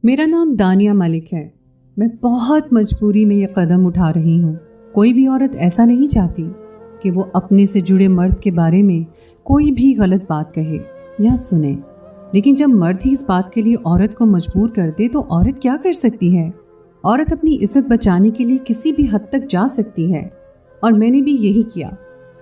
मेरा नाम दानिया मलिक है। मैं बहुत मजबूरी में ये कदम उठा रही हूँ। कोई भी औरत ऐसा नहीं चाहती कि वो अपने से जुड़े मर्द के बारे में कोई भी गलत बात कहे या सुने, लेकिन जब मर्द ही इस बात के लिए औरत को मजबूर कर दे तो औरत क्या कर सकती है। औरत अपनी इज्जत बचाने के लिए किसी भी हद तक जा सकती है, और मैंने भी यही किया।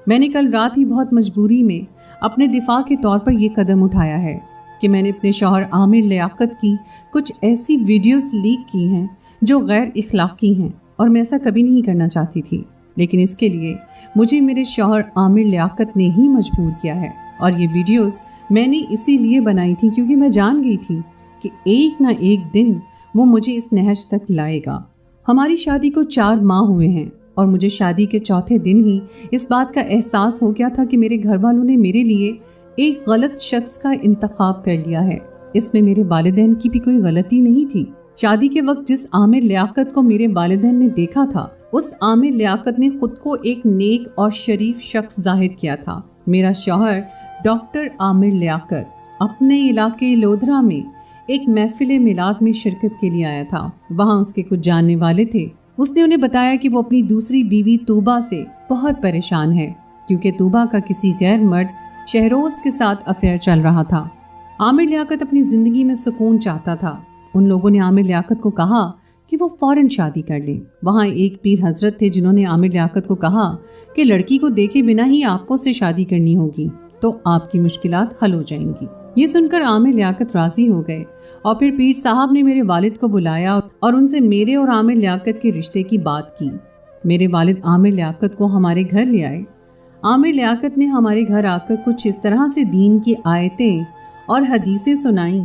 मैंने कल रात ही बहुत मजबूरी में अपने दिफा के तौर पर यह कदम उठाया है कि मैंने अपने शौहर आमिर लियाकत की कुछ ऐसी वीडियोस लीक की हैं जो गैर इखलाकी हैं, और मैं ऐसा कभी नहीं करना चाहती थी, लेकिन इसके लिए मुझे मेरे शौहर आमिर लियाकत ने ही मजबूर किया है। और ये वीडियोस मैंने इसीलिए बनाई थी क्योंकि मैं जान गई थी कि एक ना एक दिन वो मुझे इस नहज तक लाएगा। हमारी शादी को 4 माह हुए हैं और मुझे शादी के चौथे दिन ही इस बात का एहसास हो गया था कि मेरे घर वालों ने मेरे लिए एक गलत शख्स का इंतखाब कर लिया है। इसमें मेरे वालिदैन की भी कोई गलती नहीं थी। शादी के वक्त जिस आमिर लियाकत को मेरे वालिदैन ने देखा था, उस आमिर लियाकत ने खुद को एक नेक और शरीफ शख्स जाहिर किया था। मेरा शौहर डॉक्टर आमिर लियाकत अपने इलाके लोधरा में एक महफिल मिलाद में शिरकत के लिए आया था। वहाँ उसके कुछ जानने वाले थे। उसने उन्हें बताया कि वो अपनी दूसरी बीवी तूबा से बहुत परेशान है क्योंकि तूबा का किसी गैर मर्द शहरोज के साथ अफेयर चल रहा था। आमिर लियाकत अपनी ज़िंदगी में सुकून चाहता था। उन लोगों ने आमिर लियाकत को कहा कि वो फ़ौरन शादी कर ले। वहाँ एक पीर हजरत थे जिन्होंने आमिर लियाकत को कहा कि लड़की को देखे बिना ही आपको से शादी करनी होगी तो आपकी मुश्किलात हल हो जाएंगी। ये सुनकर आमिर लियाकत राज़ी हो गए और फिर पीर साहब ने मेरे वालिद को बुलाया और उनसे मेरे और आमिर लियाकत के रिश्ते की बात की। मेरे वालिद आमिर लियाकत को हमारे घर ले आए। आमिर लियाकत ने हमारे घर आकर कुछ इस तरह से दीन की आयतें और हदीसें सुनाई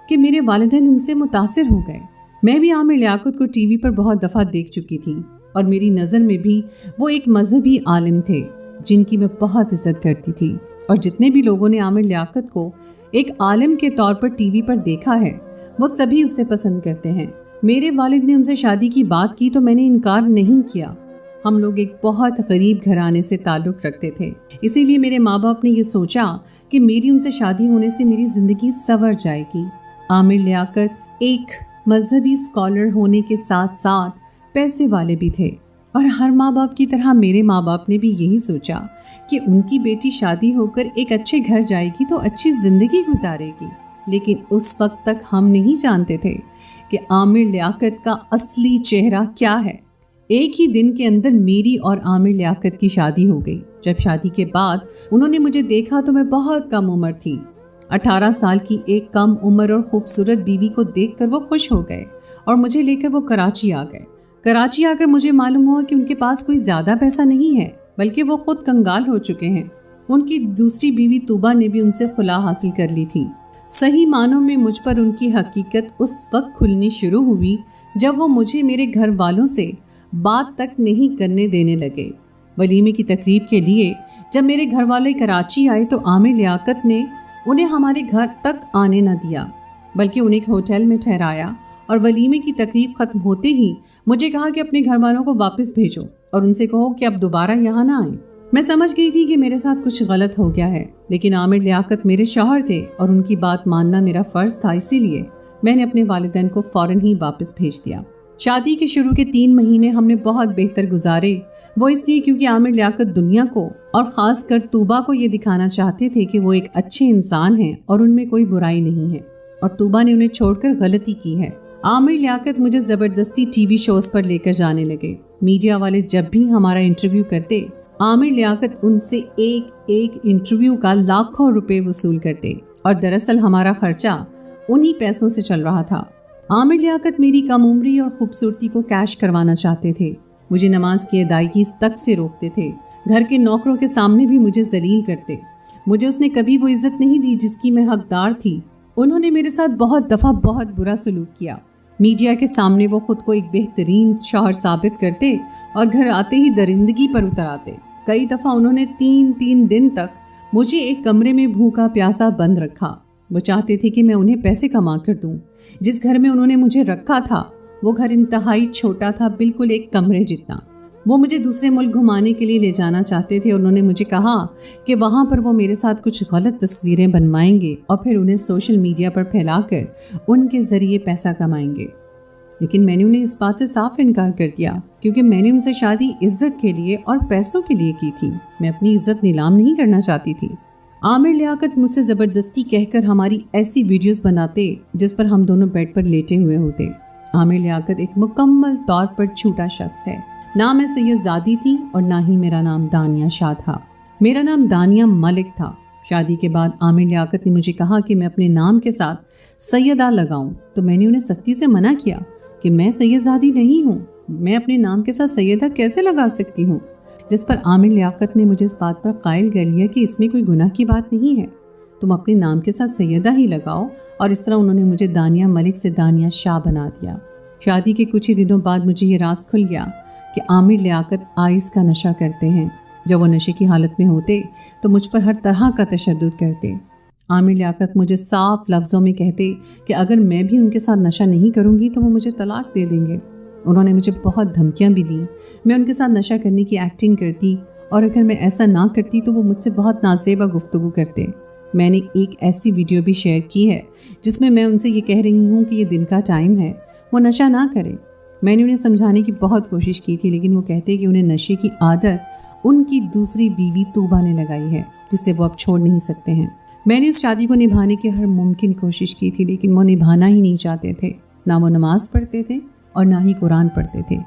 कि मेरे वालिदैन उनसे मुतासिर हो गए। मैं भी आमिर लियाकत को टीवी पर बहुत दफ़ा देख चुकी थी और मेरी नज़र में भी वो एक मजहबी आलिम थे जिनकी मैं बहुत इज्जत करती थी। और जितने भी लोगों ने आमिर लियाकत को एक आलिम के तौर पर टीवी पर देखा है वो सभी उसे पसंद करते हैं। मेरे वालिद ने उनसे शादी की बात की तो मैंने इनकार नहीं किया। हम लोग एक बहुत गरीब घराने से ताल्लुक़ रखते थे, इसीलिए मेरे माँ बाप ने ये सोचा कि मेरी उनसे शादी होने से मेरी ज़िंदगी संवर जाएगी। आमिर लियाकत एक मजहबी स्कॉलर होने के साथ साथ पैसे वाले भी थे, और हर माँ बाप की तरह मेरे माँ बाप ने भी यही सोचा कि उनकी बेटी शादी होकर एक अच्छे घर जाएगी तो अच्छी ज़िंदगी गुजारेगी। लेकिन उस वक्त तक हम नहीं जानते थे कि आमिर लियाकत का असली चेहरा क्या है। एक ही दिन के अंदर मेरी और आमिर लियाकत की शादी हो गई। जब शादी के बाद उन्होंने मुझे देखा तो मैं बहुत कम उम्र थी। 18 साल की एक कम उम्र और खूबसूरत बीवी को देखकर वो खुश हो गए और मुझे लेकर वो कराची आ गए। कराची आकर मुझे मालूम हुआ कि उनके पास कोई ज़्यादा पैसा नहीं है, बल्कि वो खुद कंगाल हो चुके हैं। उनकी दूसरी बीवी तूबा ने भी उनसे खुला हासिल कर ली थी। सही मानों में मुझ पर उनकी हकीकत उस वक्त खुलनी शुरू हुई जब वो मुझे मेरे घर वालों से बात तक नहीं करने देने लगे। वलीमे की तकरीब के लिए जब मेरे घर वाले कराची आए तो आमिर लियाकत ने उन्हें हमारे घर तक आने न दिया, बल्कि उन्हें एक होटल में ठहराया और वलीमे की तकरीब ख़त्म होते ही मुझे कहा कि अपने घर वालों को वापस भेजो और उनसे कहो कि अब दोबारा यहाँ ना आए। मैं समझ गई थी कि मेरे साथ कुछ गलत हो गया है, लेकिन आमिर लियाकत मेरे शौहर थे और उनकी बात मानना मेरा फ़र्ज़ था, इसीलिए मैंने अपने वालिदैन को फ़ौरन ही वापस भेज दिया। शादी के शुरू के 3 महीने हमने बहुत बेहतर गुजारे। वो इसलिए क्योंकि आमिर लियाकत दुनिया को और ख़ास कर तूबा को ये दिखाना चाहते थे कि वो एक अच्छे इंसान हैं और उनमें कोई बुराई नहीं है, और तूबा ने उन्हें छोड़कर गलती की है। आमिर लियाकत मुझे ज़बरदस्ती टीवी शोज़ पर लेकर जाने लगे। मीडिया वाले जब भी हमारा इंटरव्यू करते, आमिर लियाकत उनसे एक इंटरव्यू का लाखों रुपए वसूल करते, और दरअसल हमारा खर्चा उन्हीं पैसों से चल रहा था। आमिर लियाकत मेरी कम उम्री और खूबसूरती को कैश करवाना चाहते थे। मुझे नमाज की अदायगी तक से रोकते थे। घर के नौकरों के सामने भी मुझे जलील करते। मुझे उसने कभी वो इज्जत नहीं दी जिसकी मैं हकदार थी। उन्होंने मेरे साथ बहुत दफ़ा बहुत बुरा सलूक किया। मीडिया के सामने वो खुद को एक बेहतरीन शौहर साबित करते और घर आते ही दरिंदगी पर उतर आते। कई दफ़ा उन्होंने 3 दिन तक मुझे एक कमरे में भूखा प्यासा बंद रखा। वो चाहते थे कि मैं उन्हें पैसे कमा कर दूँ। जिस घर में उन्होंने मुझे रखा था वो घर इंतहाई छोटा था, बिल्कुल एक कमरे जितना। वो मुझे दूसरे मुल्क घुमाने के लिए ले जाना चाहते थे और उन्होंने मुझे कहा कि वहाँ पर वो मेरे साथ कुछ गलत तस्वीरें बनवाएंगे और फिर उन्हें सोशल मीडिया पर फैलाकर उनके ज़रिए पैसा कमाएंगे। लेकिन मैंने उन्हें इस बात से साफ इनकार कर दिया, क्योंकि मैंने उनसे शादी इज्जत के लिए और पैसों के लिए की थी। मैं अपनी इज्जत नीलाम नहीं करना चाहती थी। आमिर लियाकत मुझसे ज़बरदस्ती कहकर हमारी ऐसी वीडियोस बनाते जिस पर हम दोनों बेड पर लेटे हुए होते। आमिर लियाकत एक मुकम्मल तौर पर झूठा शख्स है। ना मैं सैयदजादी थी और ना ही मेरा नाम दानिया शाह था। मेरा नाम दानिया मलिक था। शादी के बाद आमिर लियाकत ने मुझे कहा कि मैं अपने नाम के साथ सैयदा लगाऊं, तो मैंने उन्हें सख्ती से मना किया कि मैं सैयदजादी नहीं हूँ, मैं अपने नाम के साथ सैयदा कैसे लगा सकती हूँ। जिस पर आमिर लियाकत ने मुझे इस बात पर कायल कर लिया कि इसमें कोई गुनाह की बात नहीं है, तुम अपने नाम के साथ सैयदा ही लगाओ। और इस तरह उन्होंने मुझे दानिया मलिक से दानिया शाह बना दिया। शादी के कुछ ही दिनों बाद मुझे ये राज खुल गया कि आमिर लियाकत आइस का नशा करते हैं। जब वो नशे की हालत में होते तो मुझ पर हर तरह का तशद्दुद करते। आमिर लियाकत मुझे साफ लफ्ज़ों में कहते कि अगर मैं भी उनके साथ नशा नहीं करूँगी तो वो मुझे तलाक दे देंगे। उन्होंने मुझे बहुत धमकियाँ भी दी। मैं उनके साथ नशा करने की एक्टिंग करती और अगर मैं ऐसा ना करती तो वो मुझसे बहुत नाज़ेबा गुफ्तगू करते। मैंने एक ऐसी वीडियो भी शेयर की है जिसमें मैं उनसे ये कह रही हूँ कि ये दिन का टाइम है, वो नशा ना करें। मैंने उन्हें समझाने की बहुत कोशिश की थी, लेकिन वो कहते कि उन्हें नशे की आदत उनकी दूसरी बीवी तूबा ने लगाई है, जिसे वो अब छोड़ नहीं सकते हैं। मैंने उस शादी को निभाने की हर मुमकिन कोशिश की थी, लेकिन वो निभाना ही नहीं चाहते थे। ना वो नमाज़ पढ़ते थे और ना ही कुरान पढ़ते थे,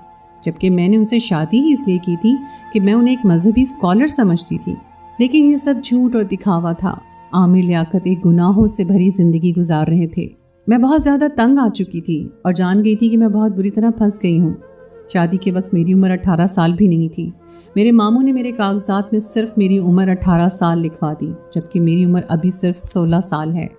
जबकि मैंने उनसे शादी ही इसलिए की थी कि मैं उन्हें एक मजहबी स्कॉलर समझती थी। लेकिन ये सब झूठ और दिखावा था। आमिर लियाकत एक गुनाहों से भरी ज़िंदगी गुजार रहे थे। मैं बहुत ज़्यादा तंग आ चुकी थी और जान गई थी कि मैं बहुत बुरी तरह फंस गई हूँ। शादी के वक्त मेरी उम्र 18 साल भी नहीं थी। मेरे मामू ने मेरे कागजात में सिर्फ मेरी उम्र 18 साल लिखवा दी, जबकि मेरी उम्र अभी सिर्फ 16 साल है।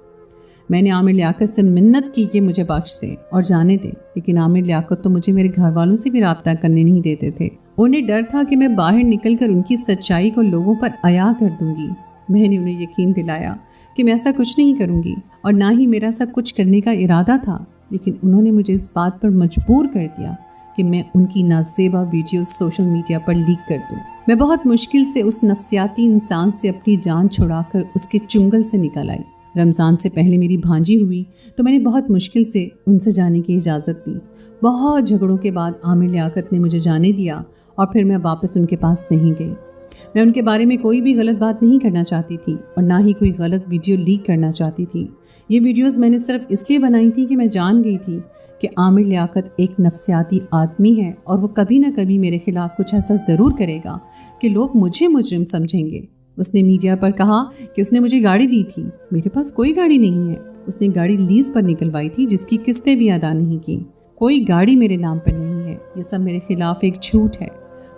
मैंने आमिर लियाकत से मिन्नत की कि मुझे बख्श दे और जाने दे, लेकिन आमिर लियाकत तो मुझे मेरे घर वालों से भी राब्ता करने नहीं देते थे। उन्हें डर था कि मैं बाहर निकलकर उनकी सच्चाई को लोगों पर अया कर दूंगी। मैंने उन्हें यकीन दिलाया कि मैं ऐसा कुछ नहीं करूंगी और ना ही मेरा ऐसा कुछ करने का इरादा था, लेकिन उन्होंने मुझे इस बात पर मजबूर कर दिया कि मैं उनकी नाज़ेबा वीडियो सोशल मीडिया पर लीक कर दूं। मैं बहुत मुश्किल से उस नफसियाती इंसान से अपनी जान छुड़ाकर उसके चुंगल से निकल आई। रमज़ान से पहले मेरी भांजी हुई तो मैंने बहुत मुश्किल से उनसे जाने की इजाज़त दी। बहुत झगड़ों के बाद आमिर लियाकत ने मुझे जाने दिया और फिर मैं वापस उनके पास नहीं गई। मैं उनके बारे में कोई भी गलत बात नहीं करना चाहती थी और ना ही कोई गलत वीडियो लीक करना चाहती थी। ये वीडियोस मैंने सिर्फ इसलिए बनाई थी कि मैं जान गई थी कि आमिर लियाकत एक नफसियाती आदमी है और वो कभी ना कभी मेरे खिलाफ कुछ ऐसा ज़रूर करेगा कि लोग मुझे मुजरिम समझेंगे। उसने मीडिया पर कहा कि उसने मुझे गाड़ी दी थी। मेरे पास कोई गाड़ी नहीं है। उसने गाड़ी लीज पर निकलवाई थी जिसकी किस्तें भी अदा नहीं की। कोई गाड़ी मेरे नाम पर नहीं है। ये सब मेरे खिलाफ एक झूठ है।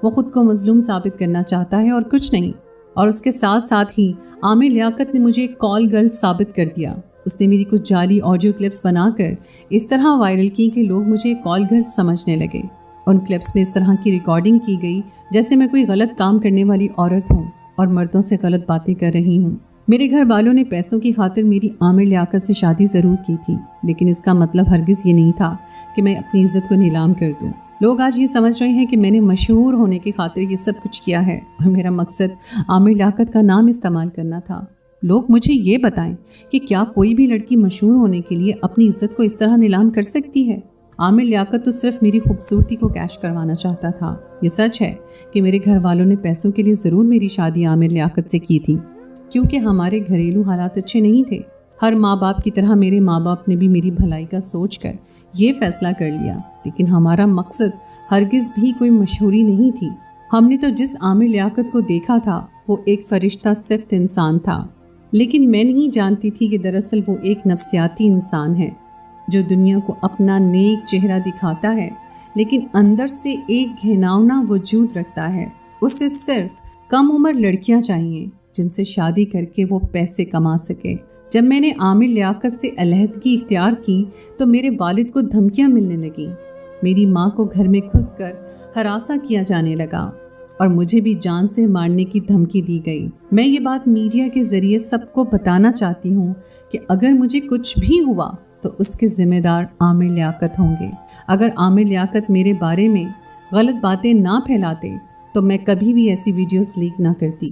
वो ख़ुद को मजलूम साबित करना चाहता है और कुछ नहीं। और उसके साथ साथ ही आमिर लियाकत ने मुझे एक कॉल गर्ल साबित कर दिया। उसने मेरी कुछ जाली ऑडियो क्लिप्स बनाकर इस तरह वायरल की कि लोग मुझे कॉल गर्ल समझने लगे। उन क्लिप्स में इस तरह की रिकॉर्डिंग की गई जैसे मैं कोई गलत काम करने वाली औरत हूँ और मर्दों से गलत बातें कर रही हूँ। मेरे घर वालों ने पैसों की खातिर मेरी आमिर लियाकत से शादी ज़रूर की थी, लेकिन इसका मतलब हरगिज़ ये नहीं था कि मैं अपनी इज्जत को नीलाम कर दूँ। लोग आज ये समझ रहे हैं कि मैंने मशहूर होने की खातिर ये सब कुछ किया है और मेरा मकसद आमिर लियाकत का नाम इस्तेमाल करना था। लोग मुझे ये बताएं कि क्या कोई भी लड़की मशहूर होने के लिए अपनी इज्जत को इस तरह नीलाम कर सकती है। आमिर लियाकत तो सिर्फ मेरी खूबसूरती को कैश करवाना चाहता था। ये सच है कि मेरे घर वालों ने पैसों के लिए ज़रूर मेरी शादी आमिर लियाकत से की थी, क्योंकि हमारे घरेलू हालात अच्छे नहीं थे। हर माँ बाप की तरह मेरे माँ बाप ने भी मेरी भलाई का सोच कर ये फैसला कर लिया, लेकिन हमारा मकसद हरगिज़ भी कोई मशहूरी नहीं थी। हमने तो जिस आमिर लियाकत को देखा था वो एक फरिश्ता सिफ्त इंसान था, लेकिन मैं नहीं जानती थी कि दरअसल वो एक नफसियाती इंसान है जो दुनिया को अपना नेक चेहरा दिखाता है, लेकिन अंदर से एक घिनौना वजूद रखता है। उसे सिर्फ कम उम्र लड़कियां चाहिए जिनसे शादी करके वो पैसे कमा सके। जब मैंने आमिर लियाकत से अलहदगी इख्तियार की तो मेरे वालिद को धमकियां मिलने लगी। मेरी माँ को घर में घुसकर हरासा किया जाने लगा और मुझे भी जान से मारने की धमकी दी गई। मैं ये बात मीडिया के ज़रिए सबको बताना चाहती हूँ कि अगर मुझे कुछ भी हुआ तो उसके ज़िम्मेदार आमिर लियाकत होंगे। अगर आमिर लियाकत मेरे बारे में गलत बातें ना फैलाते तो मैं कभी भी ऐसी वीडियोस लीक ना करती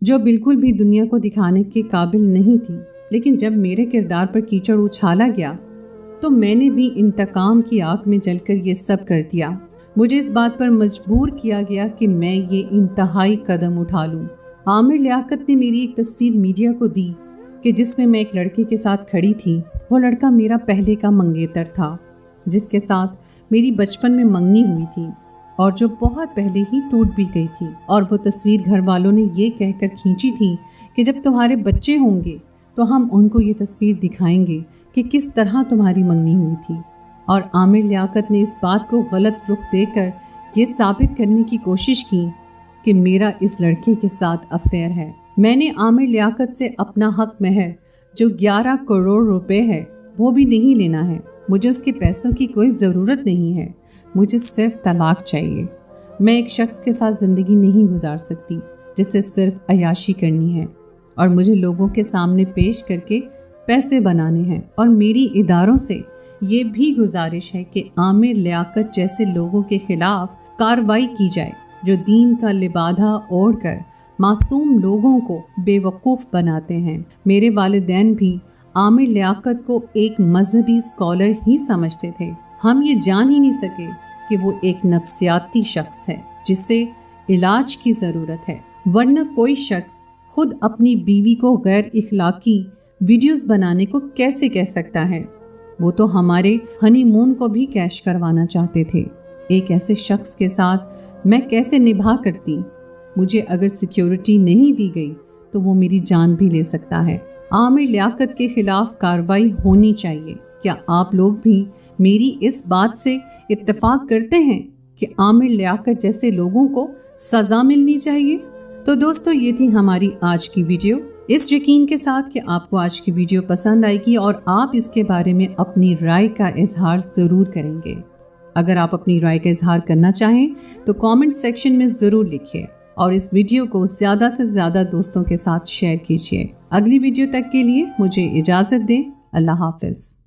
जो बिल्कुल भी दुनिया को दिखाने के काबिल नहीं थी। लेकिन जब मेरे किरदार पर कीचड़ उछाला गया तो मैंने भी इंतकाम की आग में जलकर ये सब कर दिया। मुझे इस बात पर मजबूर किया गया कि मैं ये इंतहाई कदम उठा लूं। आमिर लियाकत ने मेरी एक तस्वीर मीडिया को दी कि जिसमें मैं एक लड़के के साथ खड़ी थी। वो लड़का मेरा पहले का मंगेतर था, जिसके साथ मेरी बचपन में मंगनी हुई थी और जो बहुत पहले ही टूट भी गई थी। और वो तस्वीर घर वालों ने ये कहकर खींची थी कि जब तुम्हारे बच्चे होंगे तो हम उनको ये तस्वीर दिखाएंगे कि किस तरह तुम्हारी मंगनी हुई थी। और आमिर लियाकत ने इस बात को गलत रुख देकर ये साबित करने की कोशिश की कि मेरा इस लड़के के साथ अफेयर है। मैंने आमिर लियाकत से अपना हक महर जो 11 करोड़ रुपए है वो भी नहीं लेना है। मुझे उसके पैसों की कोई ज़रूरत नहीं है, मुझे सिर्फ तलाक चाहिए। मैं एक शख्स के साथ ज़िंदगी नहीं गुजार सकती जिससे सिर्फ अयाशी करनी है और मुझे लोगों के सामने पेश करके पैसे बनाने हैं। और मेरी इदारों से ये भी गुजारिश है कि आमिर लियाकत जैसे लोगों के खिलाफ कार्रवाई की जाए जो दीन का लिबादा ओढ़कर मासूम लोगों को बेवकूफ़ बनाते हैं। मेरे वालिदैन भी आमिर लियाकत को एक मजहबी स्कॉलर ही समझते थे। हम ये जान ही नहीं सके कि वो एक नफ्सियाती शख्स है जिसे इलाज की ज़रूरत है। वरना कोई शख्स खुद अपनी बीवी को गैर इखलाकी वीडियोस बनाने को कैसे कह सकता है। वो तो हमारे हनीमून को भी कैश करवाना चाहते थे। एक ऐसे शख्स के साथ मैं कैसे निभा करती। मुझे अगर सिक्योरिटी नहीं दी गई तो वो मेरी जान भी ले सकता है। आमिर लियाकत के खिलाफ कार्रवाई होनी चाहिए। क्या आप लोग भी मेरी इस बात से इत्तेफाक करते हैं कि आमिर लियाकत जैसे लोगों को सज़ा मिलनी चाहिए? तो दोस्तों, ये थी हमारी आज की वीडियो, इस यकीन के साथ कि आपको आज की वीडियो पसंद आएगी और आप इसके बारे में अपनी राय का इजहार ज़रूर करेंगे। अगर आप अपनी राय का इजहार करना चाहें तो कमेंट सेक्शन में ज़रूर लिखिए और इस वीडियो को ज़्यादा से ज़्यादा दोस्तों के साथ शेयर कीजिए। अगली वीडियो तक के लिए मुझे इजाज़त दें। अल्लाह हाफ़िज़।